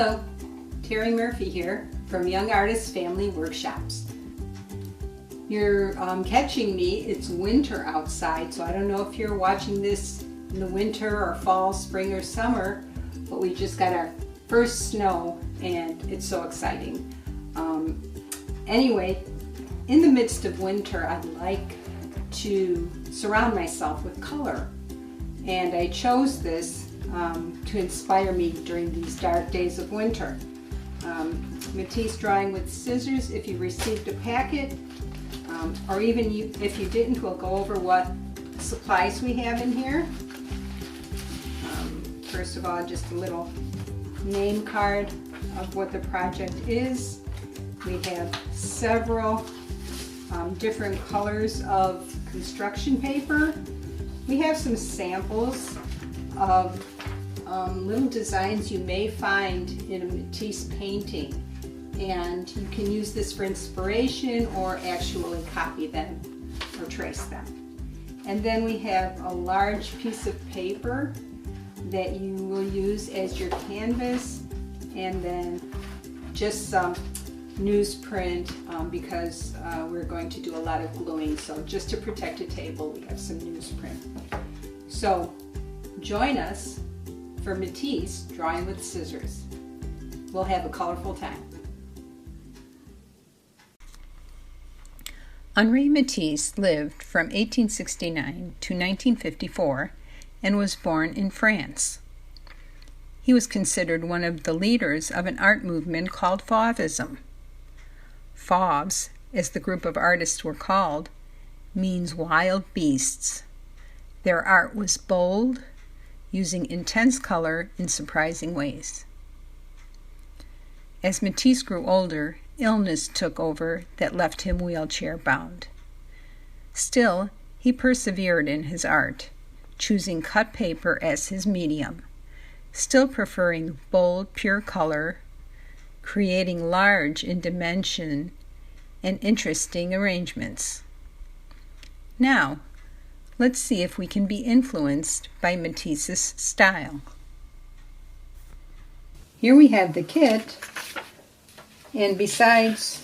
Hello, Terry Murphy here from Young Artists Family Workshops. You're catching me. It's winter outside, so I don't know if you're watching this in the winter or fall, spring or summer, but we just got our first snow and it's so exciting. Anyway, in the midst of winter, I'd like to surround myself with color, and I chose this to inspire me during these dark days of winter. Matisse Drawing with Scissors. If you received a packet, or even if you didn't, we'll go over what supplies we have in here. First of all, just a little name card of what the project is. We have several different colors of construction paper. We have some samples of little designs you may find in a Matisse painting, and you can use this for inspiration or actually copy them or trace them. And then we have a large piece of paper that you will use as your canvas, and then just some newsprint because we're going to do a lot of gluing, so just to protect a table we have some newsprint. So join us for Matisse Drawing with Scissors. We'll have a colorful time. Henri Matisse lived from 1869 to 1954 and was born in France. He was considered one of the leaders of an art movement called Fauvism. Fauves, as the group of artists were called, means wild beasts. Their art was bold, using intense color in surprising ways. As Matisse grew older, illness took over that left him wheelchair-bound. Still, he persevered in his art, choosing cut paper as his medium, still preferring bold, pure color, creating large in dimension and interesting arrangements. Now, let's see if we can be influenced by Matisse's style. Here we have the kit, and besides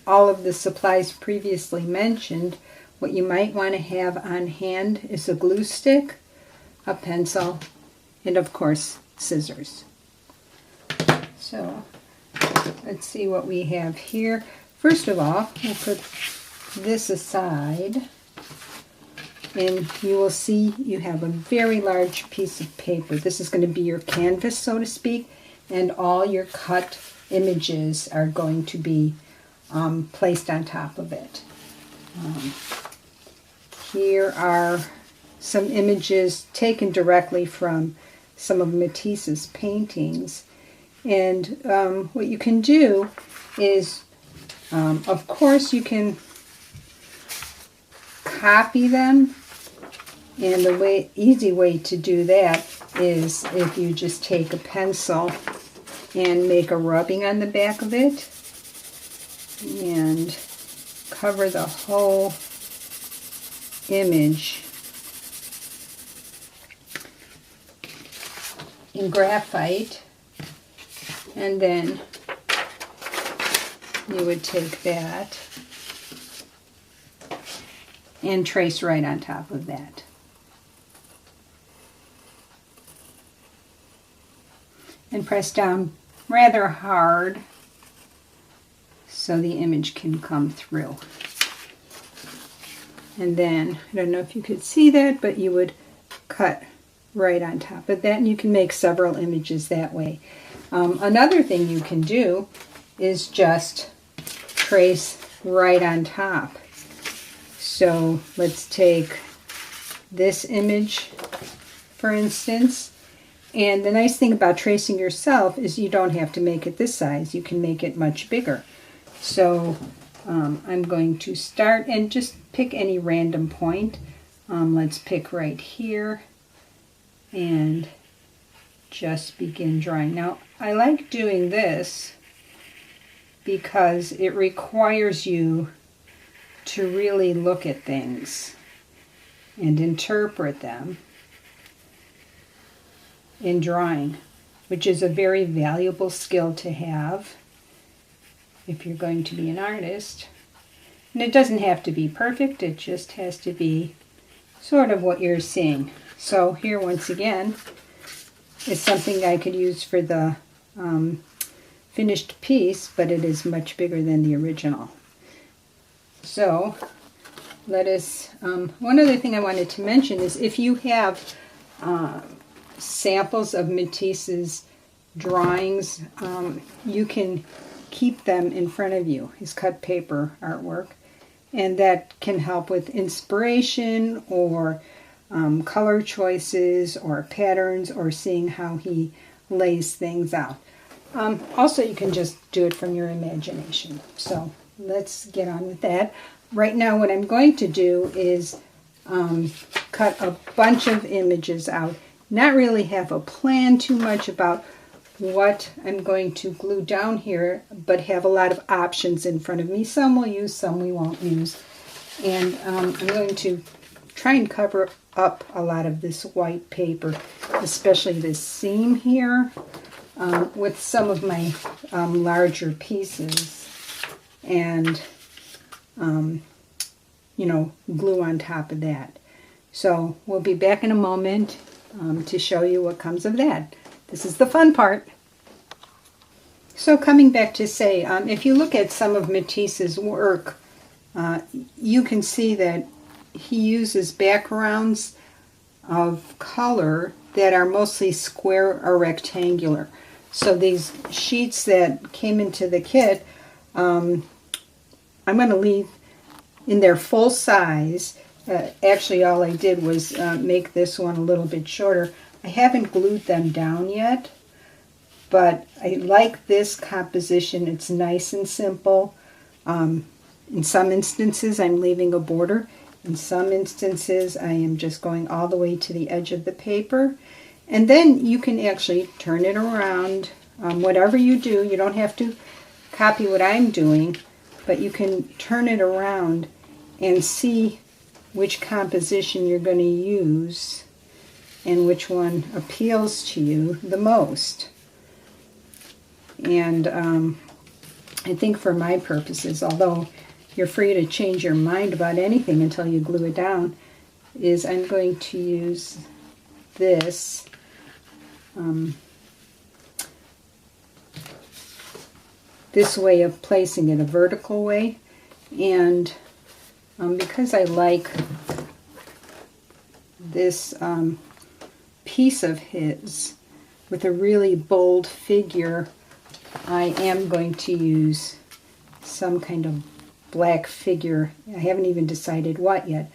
all of the supplies previously mentioned, what you might want to have on hand is a glue stick, a pencil, and of course scissors. So let's see what we have here. First of all, we'll put this aside, and you will see you have a very large piece of paper. This is going to be your canvas, so to speak, and all your cut images are going to be placed on top of it. Here are some images taken directly from some of Matisse's paintings, and what you can do is, of course, you can copy them, and the easy way to do that is if you just take a pencil and make a rubbing on the back of it and cover the whole image in graphite, and then you would take that and trace right on top of that. And press down rather hard so the image can come through. And then, I don't know if you could see that, but you would cut right on top of that, and you can make several images that way. Another thing you can do is just trace right on top. So let's take this image, for instance. And the nice thing about tracing yourself is you don't have to make it this size. You can make it much bigger. So I'm going to start and just pick any random point. Let's pick right here and just begin drawing. Now, I like doing this because it requires you to really look at things and interpret them in drawing. which is a very valuable skill to have if you're going to be an artist. And it doesn't have to be perfect, it just has to be sort of what you're seeing. So here once again is something I could use for the finished piece, but it is much bigger than the original. So let us, one other thing I wanted to mention is if you have samples of Matisse's drawings, you can keep them in front of you, his cut paper artwork, and that can help with inspiration or color choices or patterns or seeing how he lays things out. Also, you can just do it from your imagination. So let's get on with that. Right now what I'm going to do is cut a bunch of images out. Not really have a plan too much about what I'm going to glue down here, but have a lot of options in front of me. Some we'll use, some we won't use. And I'm going to try and cover up a lot of this white paper, especially this seam here, with some of my larger pieces, and you know, glue on top of that. So we'll be back in a moment to show you what comes of that. This is the fun part. So coming back to say, if you look at some of Matisse's work, you can see that he uses backgrounds of color that are mostly square or rectangular. So these sheets that came into the kit, I'm going to leave in their full size. Actually, all I did was make this one a little bit shorter. I haven't glued them down yet, but I like this composition. It's nice and simple. In some instances, I'm leaving a border. In some instances, I am just going all the way to the edge of the paper. And then you can actually turn it around. Whatever you do, you don't have to copy what I'm doing, but you can turn it around and see which composition you're going to use and which one appeals to you the most. And I think for my purposes, although you're free to change your mind about anything until you glue it down, is I'm going to use this this way of placing it, a vertical way. And because I like this piece of his with a really bold figure, I am going to use some kind of black figure. I haven't even decided what yet,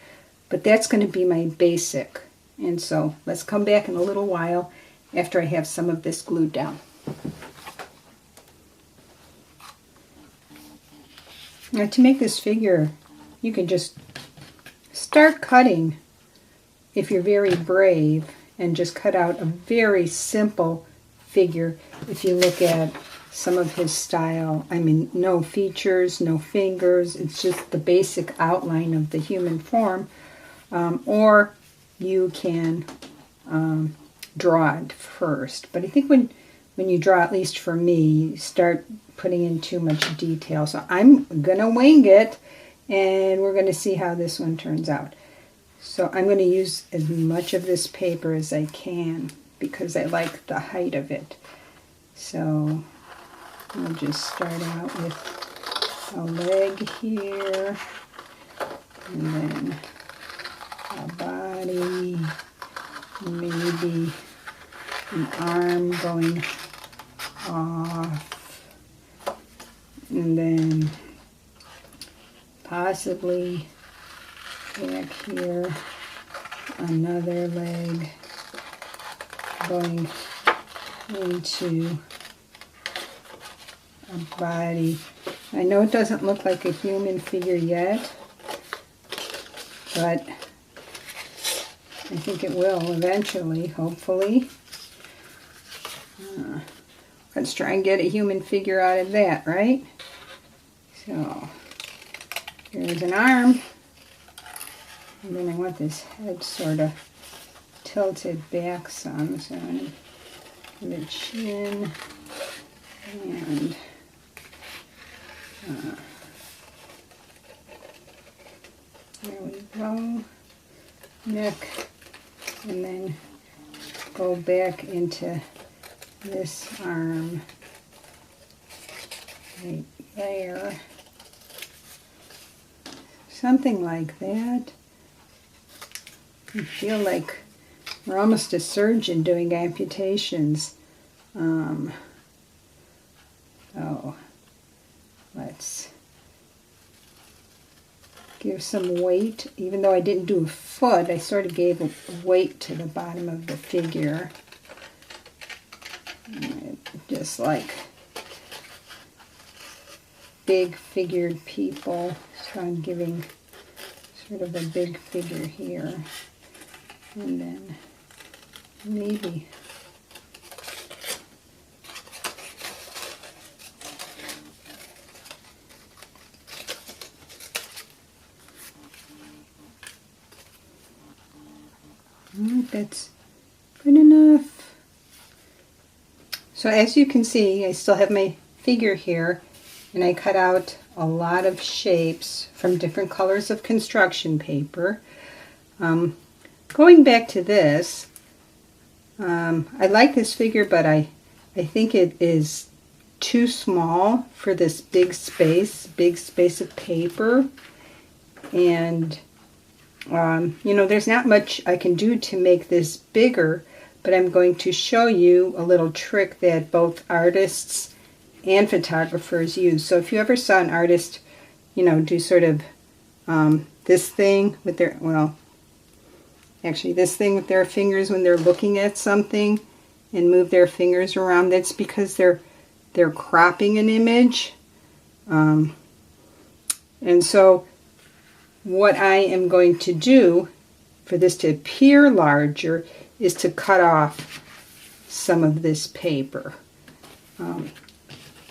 but that's going to be my basic. And so let's come back in a little while after I have some of this glued down. Now to make this figure, you can just start cutting if you're very brave and just cut out a very simple figure. If you look at some of his style, I mean, no features, no fingers, it's just the basic outline of the human form. Or you can draw it first. But I think when you draw, at least for me, you start putting in too much detail. So I'm going to wing it, and we're going to see how this one turns out. So I'm going to use as much of this paper as I can because I like the height of it. So I'll just start out with a leg here, and then a body, maybe an arm going off, and then possibly back here another leg going into a body. I know it doesn't look like a human figure yet, but I think it will eventually, hopefully. Let's try and get a human figure out of that, right? So, here's an arm. And then I want this head sort of tilted back some, so I'm the chin, and there we go, neck, and then go back into this arm right there, something like that. I feel like we're almost a surgeon doing amputations. So let's give some weight. Even though I didn't do a foot, I sort of gave a weight to the bottom of the figure. Just like big figured people. So I'm giving sort of a big figure here. And then maybe that's good enough. So as you can see, I still have my figure here, and I cut out a lot of shapes from different colors of construction paper. Going back to this, I like this figure, but I think it is too small for this big space of paper. And you know, there's not much I can do to make this bigger, but I'm going to show you a little trick that both artists and photographers use. So if you ever saw an artist, you know, do sort of this thing with their, well, actually this thing with their fingers when they're looking at something and move their fingers around, that's because they're cropping an image. And so what I am going to do for this to appear larger is to cut off some of this paper.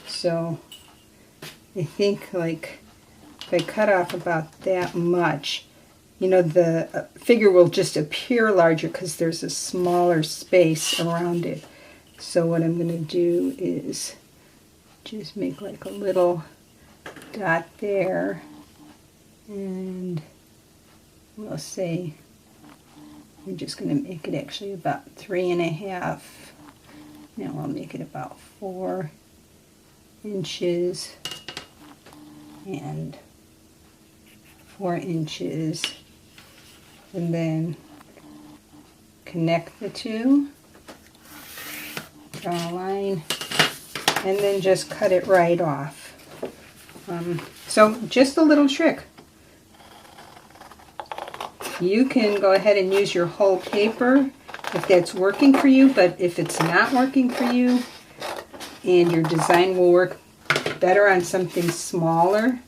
So I think like if I cut off about that much, you know, the figure will just appear larger because there's a smaller space around it. So what I'm going to do is just make like a little dot there, and we'll say we're just going to make it actually about 3.5. Now I'll make it about 4 inches and 4 inches, and then connect the two, draw a line, and then just cut it right off. So just a little trick. You can go ahead and use your whole paper if that's working for you, but if it's not working for you and your design will work better on something smaller,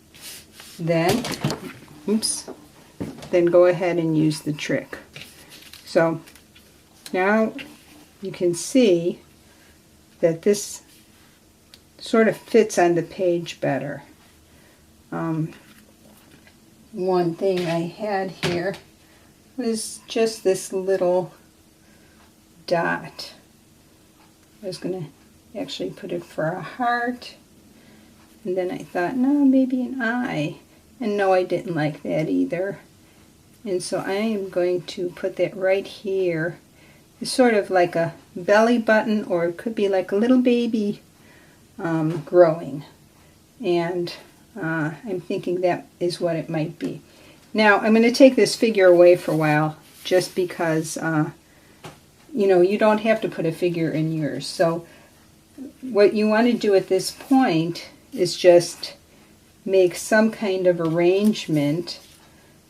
then go ahead and use the trick. So now you can see that this sort of fits on the page better. One thing I had here was just this little dot. I was going to actually put it for a heart, and then I thought, no, maybe an eye. And no, I didn't like that either. And so I am going to put that right here. It's sort of like a belly button, or it could be like a little baby growing. And I'm thinking that is what it might be. Now I'm going to take this figure away for a while, just because you know, you don't have to put a figure in yours. So what you want to do at this point is just make some kind of arrangement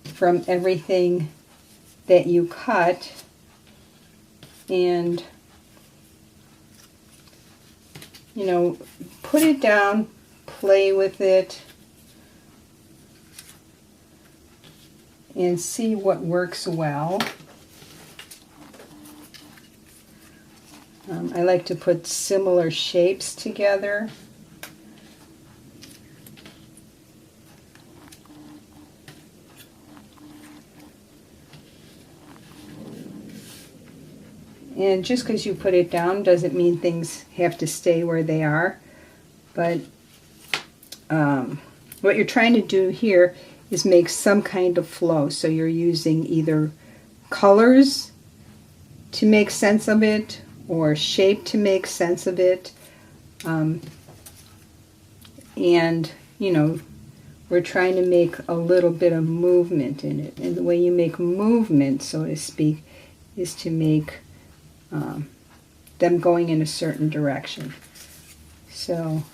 from everything that you cut, and you know, put it down, play with it, and see what works well. I like to put similar shapes together. And just because you put it down doesn't mean things have to stay where they are. But what you're trying to do here is make some kind of flow. So you're using either colors to make sense of it or shape to make sense of it. And, you know, we're trying to make a little bit of movement in it. And the way you make movement, so to speak, is to make them going in a certain direction. So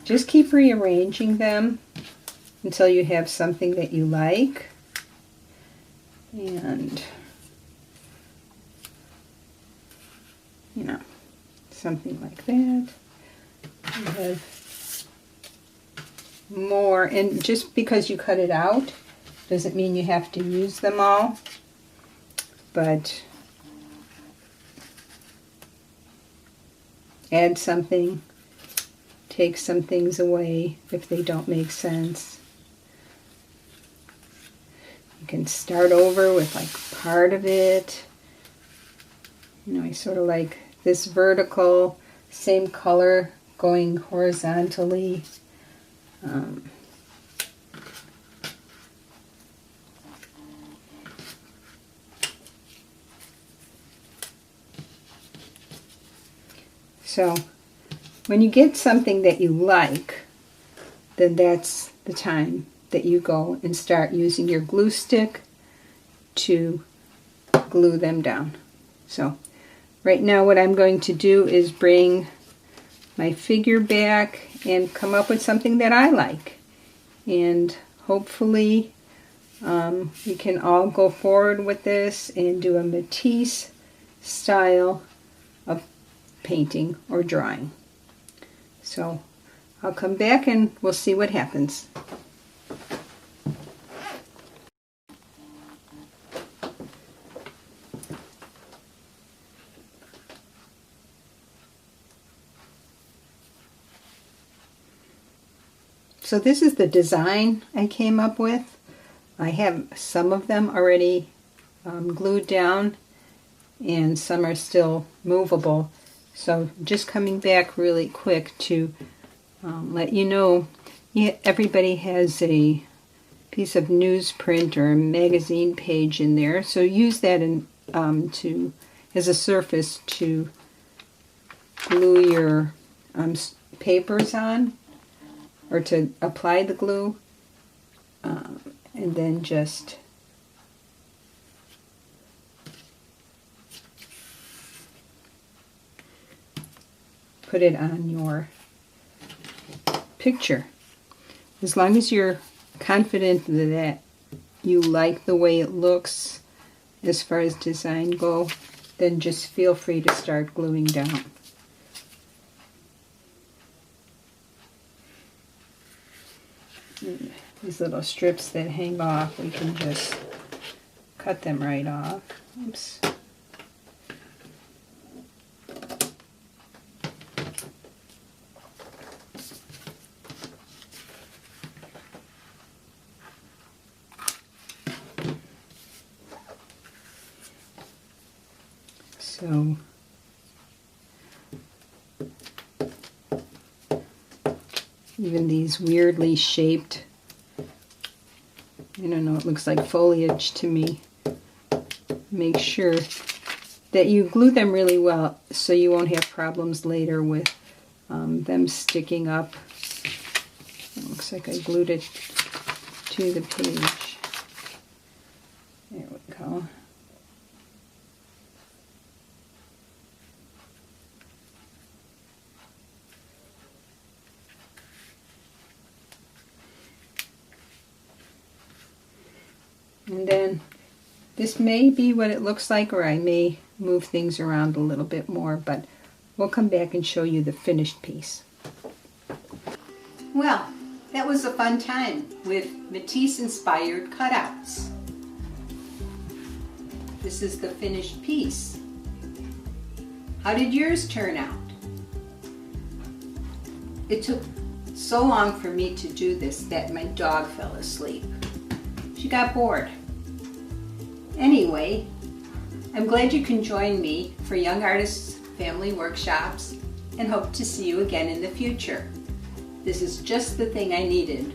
just keep rearranging them until you have something that you like. And, you know, something like that. You have more, and just because you cut it out doesn't mean you have to use them all, but add something, take some things away if they don't make sense. You can start over with like part of it. You know, I sort of like this vertical, same color going horizontally. So when you get something that you like, then that's the time that you go and start using your glue stick to glue them down. So right now what I'm going to do is bring my figure back and come up with something that I like. And hopefully we can all go forward with this and do a Matisse style of painting or drawing. So I'll come back and we'll see what happens. So this is the design I came up with. I have some of them already glued down and some are still movable. So just coming back really quick to let you know, everybody has a piece of newsprint or a magazine page in there. So use that as a surface to glue your papers on, or to apply the glue, and then just put it on your picture. As long as you're confident that you like the way it looks as far as design go, then just feel free to start gluing down. These little strips that hang off, we can just cut them right off. Oops. So even these weirdly shaped, I don't know, it looks like foliage to me. Make sure that you glue them really well so you won't have problems later with them sticking up. It looks like I glued it to the page. There we go. And then this may be what it looks like, or I may move things around a little bit more, but we'll come back and show you the finished piece. Well, that was a fun time with Matisse-inspired cutouts. This is the finished piece. How did yours turn out? It took so long for me to do this that my dog fell asleep. She got bored. Anyway, I'm glad you can join me for Young Artists Family Workshops and hope to see you again in the future. This is just the thing I needed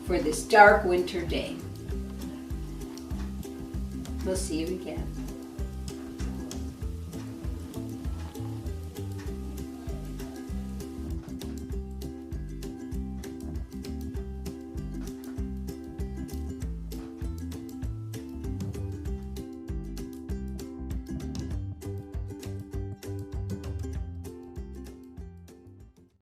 for this dark winter day. We'll see you again.